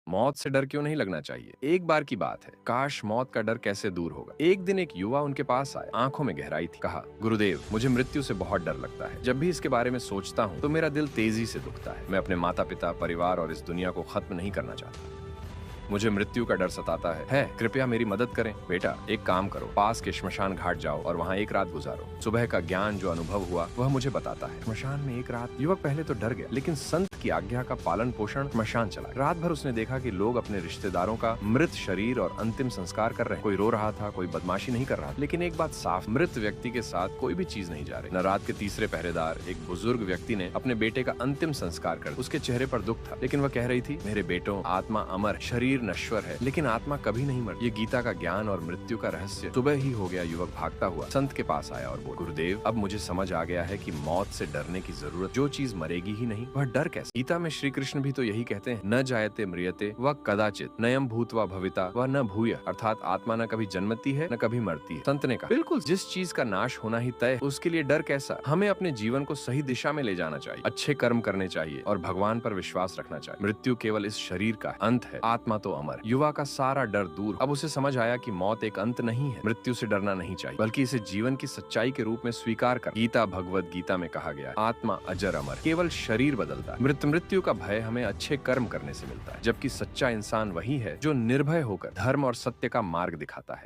मौत से डर क्यों नहीं लगना चाहिए? एक बार की बात है, काश मौत का डर कैसे दूर होगा। एक दिन एक युवा उनके पास आया, आंखों में गहराई थी। कहा, गुरुदेव, मुझे मृत्यु से बहुत डर लगता है। जब भी इसके बारे में सोचता हूँ तो मेरा दिल तेजी से दुखता है। मैं अपने माता पिता, परिवार और इस दुनिया को खत्म नहीं करना चाहता। मुझे मृत्यु का डर सताता है, कृपया मेरी मदद करें। बेटा, एक काम करो, पास के श्मशान घाट जाओ और वहाँ एक रात गुजारो। सुबह का ज्ञान जो अनुभव हुआ वह मुझे बताता है। श्मशान में एक रात। युवक पहले तो डर गया, लेकिन संत की आज्ञा का पालन पोषण श्मशान चला। रात भर उसने देखा कि लोग अपने रिश्तेदारों का मृत शरीर और अंतिम संस्कार कर रहे हैं। कोई रो रहा था, कोई बदमाशी नहीं कर रहा, लेकिन एक बात साफ, मृत व्यक्ति के साथ कोई भी चीज नहीं जा रही। न रात के तीसरे पहरेदार, एक बुजुर्ग व्यक्ति ने अपने बेटे का अंतिम संस्कार कर। उसके चेहरे पर दुख था, लेकिन वह कह रही थी, मेरे बेटों, आत्मा अमर, शरीर नश्वर है, लेकिन आत्मा कभी नहीं मरती। ये गीता का ज्ञान और मृत्यु का रहस्य। सुबह ही हो गया। युवक भागता हुआ संत के पास आया और बोला, गुरुदेव, अब मुझे समझ आ गया है कि मौत से डरने की जरूरत। जो चीज मरेगी ही नहीं, वह डर कैसे? गीता में श्री कृष्ण भी तो यही कहते हैं, न जायते म्रियते व कदाचित नयम भूतवा भविता व न भूय, अर्थात आत्मा न कभी जन्मती है न कभी मरती है। संत ने कहा, बिल्कुल, जिस चीज का नाश होना ही तय, उसके लिए डर कैसा? हमें अपने जीवन को सही दिशा में ले जाना चाहिए, अच्छे कर्म करने चाहिए और भगवान पर विश्वास रखना चाहिए। मृत्यु केवल इस शरीर का अंत है, आत्मा तो अमर। युवा का सारा डर दूर। अब उसे समझ आया कि मौत एक अंत नहीं है। मृत्यु से डरना नहीं चाहिए, बल्कि इसे जीवन की सच्चाई के रूप में स्वीकार कर। गीता, भगवद गीता में कहा गया, आत्मा अजर अमर, केवल शरीर बदलता है। मृत्यु का भय हमें अच्छे कर्म करने से मिलता है, जबकि सच्चा इंसान वही है जो निर्भय होकर धर्म और सत्य का मार्ग दिखाता है।